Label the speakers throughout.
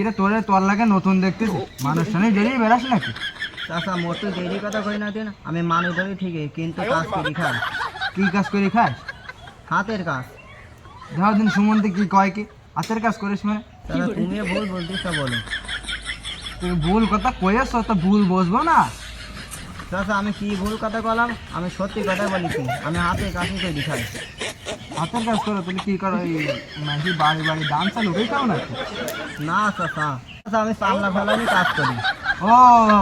Speaker 1: কিরে তোর লাগে নতুন দেখতেছি, মানুষটা নেই দেরি বেড়াস নাকি?
Speaker 2: চাচা মোর তো দেরি কথা কই না দিন, আমি মানুষ ধরি ঠিকই কিন্তু কাজ করি খাই।
Speaker 1: কি কাজ করি খাস?
Speaker 2: হাতের কাজ।
Speaker 1: ধর দিন সুমন্তে কি কয় কি হাতের কাজ করিস মানে?
Speaker 2: চাচা তুমি ভুল বলতেছ বলো।
Speaker 1: তুই ভুল কথা কয়েছ তো ভুল বসবো না।
Speaker 2: চাচা আমি কি ভুল কথা বললাম? আমি সত্যি কথা বলেছি, আমি হাতের কাজই করি খাই।
Speaker 1: হাতের কাজ করো তুমি কি করো? এই মাঝি বাড়ি বাড়ি দান চালু ওই খাও নাকি?
Speaker 2: না চাচা, চাচা আমি চামড়া ফেলানি কাজ করি।
Speaker 1: ও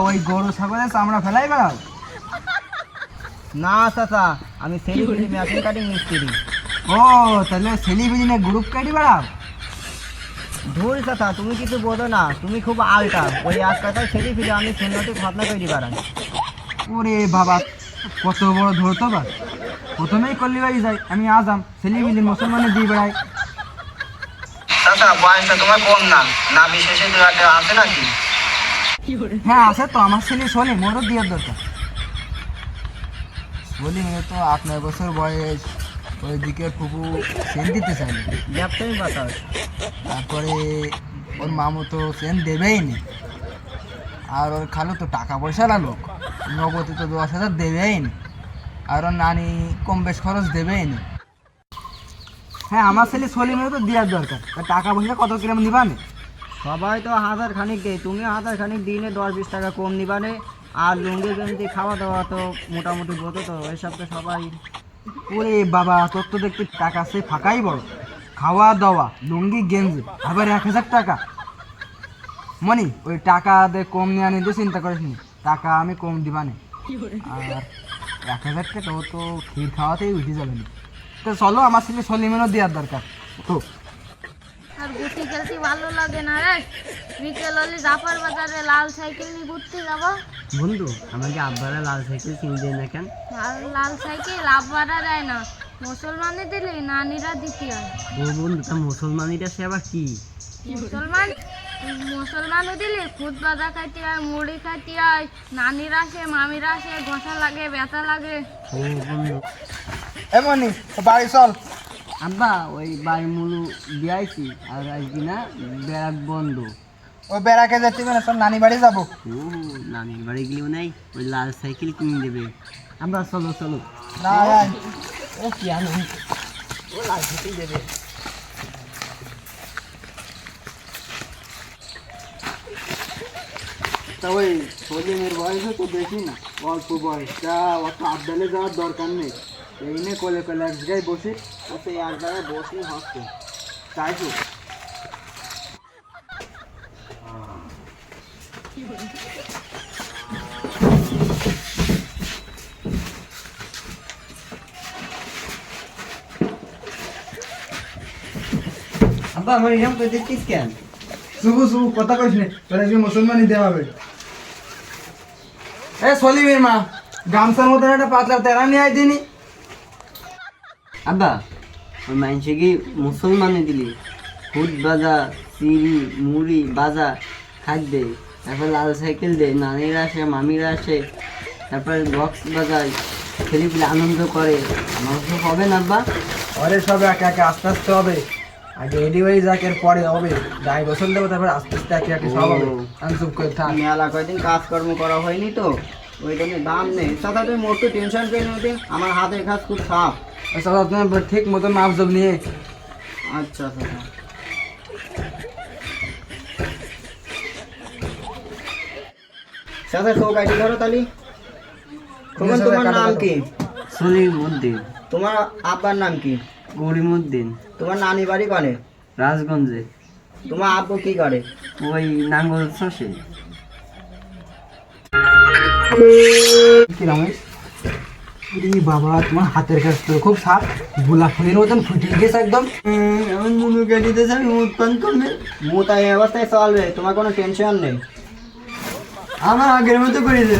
Speaker 1: ওই গরু ছাগলের চামড়া ফেলাই বেড়াও?
Speaker 2: না চাচা, আমি সেলিব্রিটি মেশিন কাটিং মিস্ত্রি।
Speaker 1: ও তাহলে সেলিব্রিটি গ্রুপ কাটি বেড়াও?
Speaker 2: ধুর চাচা তুমি কিছু বোঝো না, তুমি খুব আলটা। ওই এক কথায় সেলিব্রিটি আমি সুন্নতি ঘটনা করি বেড়াই।
Speaker 1: ওরে বাবা, কত বড় ধরতো বা! প্রথমেই করলি বাড়ি যাই আমি আজাম সেলিব্রিটি মুসলমানের দিয়ে বেড়াই।
Speaker 2: চাচা বয়সটা তোমার কম না, না বিশেষে দু একটা আছে নাকি?
Speaker 1: হ্যাঁ আছে তো, আমার ছেলে শোনে, মোরও দেওয়ার দরকার। বলি মেয়ে তো 8-9 বছর বয়স, ওইদিকে ফুপু সেন দিতে চাইলে,
Speaker 2: ব্যবসায়ী বাতাস।
Speaker 1: তারপরে ওর মামু তো সেন দেবেই নি, আর ওর খালু তো টাকা পয়সার লোক, নগদে তো 10,000 দেবেই নি, আর ওর নানি কম বেশ খরচ দেবেই নি। হ্যাঁ আমার ছেলে সলিমেরও তো দেওয়ার দরকার, তা টাকা পয়সা কত কিরম নিবানে?
Speaker 2: সবাই তো 1000 খানিক দেয়, তুমি 1000 খানিক দিনে 10-20 টাকা কম নিবানে। আর লুঙ্গি গেঞ্জি খাওয়া দাওয়া তো মোটামুটি বোঝো তো, এসব তো সবাই।
Speaker 1: ওরে বাবা, তোর তো দেখতে টাকা সে ফাঁকাই বড়, খাওয়া দাওয়া লুঙ্গি গেঞ্জি আবার 1,000 টাকা। মনি ওই টাকা দে কম নিয়ে আনি, চিন্তা করিস নি, টাকা আমি কম দিবানে। আর 1,000 টাকা ও তো ক্ষীর খাওয়াতেই উঠে যাবে না। তো চলো আমার ছেলে সলিমেনও দেওয়ার দরকার তো।
Speaker 3: আর ঘুরতে খেলতে ভালো লাগে না রে। বিকেল হলে জাফর বাজারে লাল সাইকেল নিয়ে ঘুরতে যাবো।
Speaker 2: বন্ধু আমাকে আব্বারা লাল সাইকেল কিনে দেয় না কেন?
Speaker 3: আর লাল সাইকেল আব্বারা দেয় না, মুসলমানে দিলে নানিরা দিতে হয়।
Speaker 2: ও বন্ধু, তা মুসলমানিটা সে আবার কি?
Speaker 3: মুসলমানও দিলে খুদ বাজা খাইতে হয়, মুড়ি খাইতে হয়, নানিরা আসে মামিরা আসে, ঘষা লাগে ব্যথা লাগে।
Speaker 2: ও বন্ধু,
Speaker 1: এমনি বাড়ি চল।
Speaker 2: আব্বা ওই বাড়ি মুলু দিয়েছি আর আজকে না ব্যাগ বন্ধ।
Speaker 1: ও বেড়াকে যাচ্ছি মানে সব নানি বাড়ি যাবো।
Speaker 2: ও নানির বাড়ি গেলেও নাই, ওই লাল সাইকেল কিনে দেবে। আমরা চলো চলো।
Speaker 1: না
Speaker 2: ও কি আনন্দ, ও লাল সাইকেল দেবে।
Speaker 1: তা ওই সলিমের বয়সে তো বেশি না, অল্প বয়স, তা অত আড্ডালে যাওয়ার দরকার নেই, এই নিয়ে কোলে কোলে এক জায়গায় বসে
Speaker 2: ওতে এক জায়গায় বসলে হচ্ছে।
Speaker 1: তাই তো।
Speaker 2: আব্বা আমার এরকম করে দেখছিস কেন?
Speaker 1: শুভু কথা কইস নে, তোর আজকে মুসলমানই দেওয়া হবে। এ সলিমের মা, গামছার মতন একটা পাতলা তেরা নিয়ে আই দিনি।
Speaker 2: আব্বা ওই মানুষে কি মুসলমানে দিলি খুদ বাজা চিড়ি মুড়ি বাজা খাদ্য দেয়, তারপর লাল সাইকেল দেয়, নানিরা আসে মামিরা আসে, তারপরে বক্স বাজায়, ছেলেপিলে আনন্দ করে, আমার তো হবে না আব্বা?
Speaker 1: পরে সব একে একে আস্তে আস্তে হবে, আগে রেডি হয়ে যাক, এর পরে হবে, গায়ে গোসল দেবো, তারপর আস্তে আস্তে একে একে সব হবে। আমি চুপ করে থাক।
Speaker 2: মেলা কয়দিন কাজকর্ম করা হয়নি তো, ওই জন্য দাম নেই। সাথে তুমি মোটু টেনশন করে নিতে, আমার হাতের কাজ খুব সাফ।
Speaker 1: আচ্ছা তুমি ঠিক মতন মাপ জব নিয়ে।
Speaker 2: আচ্ছা আচ্ছা সাথে সব আইডি ধরো তালি। তোমার নাম কি? সলিমউদ্দিন। তোমার আব্বার নাম কি? গরিমউদ্দিন। তোমার নানি বাড়ি করে? রাজগঞ্জে। তোমার আব্বু কি করে? ওই নাঙ্গল চাষে।
Speaker 1: কি রমেশ, বাবা তোমার হাতের কাজ তো খুব সাপ, গোলাপ ফুলের মতন ফুটিয়ে গেছে একদম।
Speaker 2: এমন মুনু গাড়িতে যাবি মুখ পান করবে, মুখ এই অবস্থায় চলবে, তোমার কোনো টেনশন নেই। আমার আগের মতো করে দে।